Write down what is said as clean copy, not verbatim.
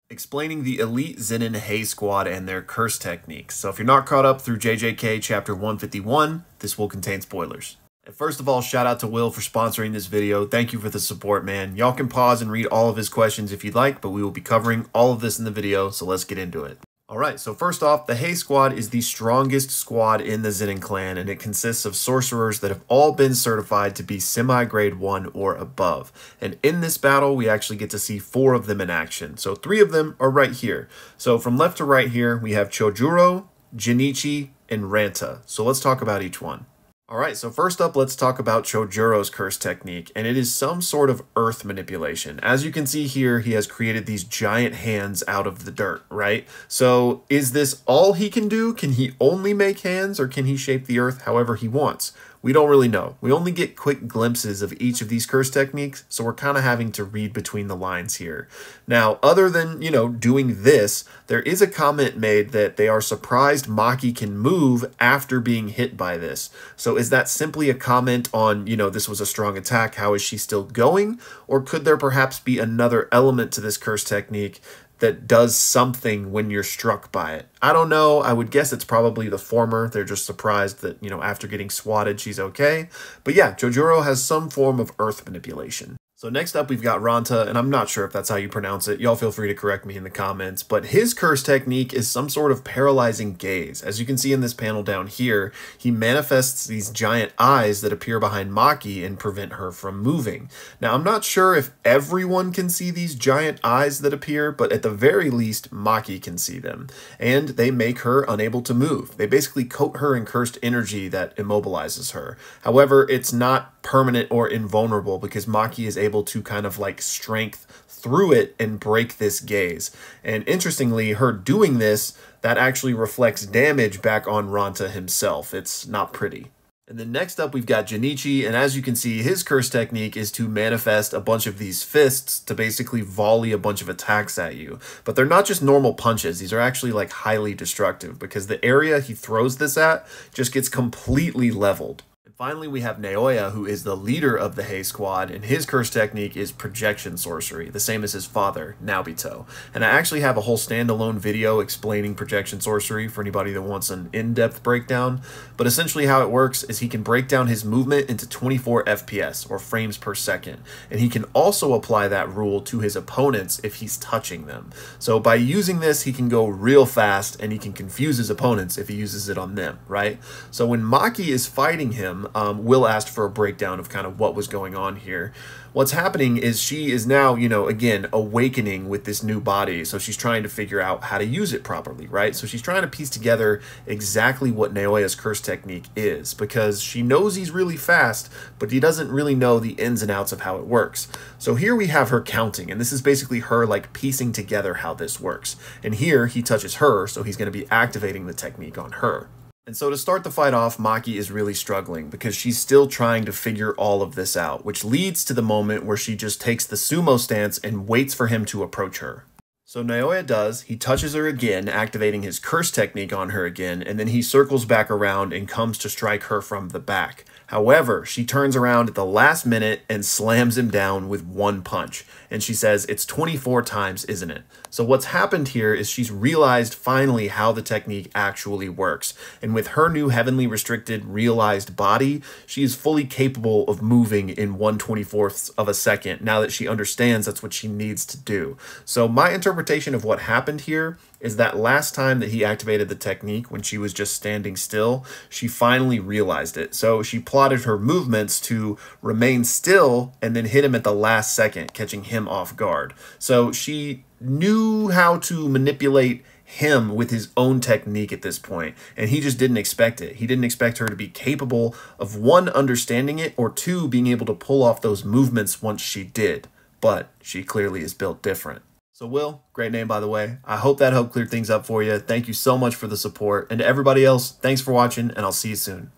explaining the elite Zenin Hay Squad and their curse techniques. So if you're not caught up through JJK chapter 151, this will contain spoilers. And first of all, shout out to Will for sponsoring this video. Thank you for the support, man. Y'all can pause and read all of his questions if you'd like, but we will be covering all of this in the video, so let's get into it. Alright, so first off, the Hay Squad is the strongest squad in the Zenin clan, and it consists of sorcerers that have all been certified to be semi-grade 1 or above. And in this battle, we actually get to see 4 of them in action. So 3 of them are right here. So from left to right here, we have chojuro, jinichi, and ranta. So let's talk about each one. Alright, so first up, let's talk about Chojuro's curse technique, and it is some sort of earth manipulation. As you can see here, he has created these giant hands out of the dirt, right? So is this all he can do? Can he only make hands, or can he shape the earth however he wants? We don't really know. We only get quick glimpses of each of these curse techniques, so we're kind of having to read between the lines here. Now, other than, doing this, there is a comment made that they are surprised Maki can move after being hit by this. So is that simply a comment on, this was a strong attack, how is she still going? Or could there perhaps be another element to this curse technique that does something when you're struck by it? I don't know. I would guess it's probably the former. They're just surprised that, after getting swatted, she's okay. But yeah, Chojuro has some form of earth manipulation. So next up, we've got Ranta, and I'm not sure if that's how you pronounce it. Y'all feel free to correct me in the comments, but his curse technique is some sort of paralyzing gaze. As you can see in this panel down here, he manifests these giant eyes that appear behind Maki and prevent her from moving. Now, I'm not sure if everyone can see these giant eyes that appear, but at the very least, Maki can see them, and they make her unable to move. They basically coat her in cursed energy that immobilizes her. However, it's not permanent or invulnerable because Maki is able to kind of like strength through it and break this gaze. And interestingly, her doing this, that actually reflects damage back on Ranta himself. It's not pretty. And then next up, we've got Jinichi, and as you can see, his curse technique is to manifest a bunch of these fists to basically volley a bunch of attacks at you. But they're not just normal punches. These are actually like highly destructive because the area he throws this at just gets completely leveled. Finally, we have Naoya, who is the leader of the Hay Squad, and his curse technique is projection sorcery, the same as his father, Naobito. And I actually have a whole standalone video explaining projection sorcery for anybody that wants an in-depth breakdown. But essentially how it works is he can break down his movement into 24 FPS, or frames per second. And he can also apply that rule to his opponents if he's touching them. So by using this, he can go real fast, and he can confuse his opponents if he uses it on them, right? So when Maki is fighting him, Will asked for a breakdown of kind of what was going on here. What's happening is she is now, again, awakening with this new body. So she's trying to figure out how to use it properly, right? So she's trying to piece together exactly what Naoya's curse technique is, because she knows he's really fast, but he doesn't really know the ins and outs of how it works. So here we have her counting, and this is basically her like piecing together how this works. And here he touches her, so he's going to be activating the technique on her. And so to start the fight off, Maki is really struggling because she's still trying to figure all of this out, which leads to the moment where she just takes the sumo stance and waits for him to approach her. So Naoya does, he touches her again, activating his curse technique on her again, and then he circles back around and comes to strike her from the back. However, she turns around at the last minute and slams him down with one punch. And she says, it's 24 times, isn't it? So what's happened here is she's realized finally how the technique actually works. And with her new heavenly restricted realized body, she is fully capable of moving in 1/24 of a second now that she understands that's what she needs to do. So my interpretation of what happened here is that last time that he activated the technique when she was just standing still, she finally realized it. So she plotted her movements to remain still and then hit him at the last second, catching him off guard. So she knew how to manipulate him with his own technique at this point, and he just didn't expect it. He didn't expect her to be capable of, one, understanding it, or two, being able to pull off those movements once she did. But she clearly is built different. So Will, great name by the way. I hope that helped clear things up for you. Thank you so much for the support. And to everybody else, thanks for watching, and I'll see you soon.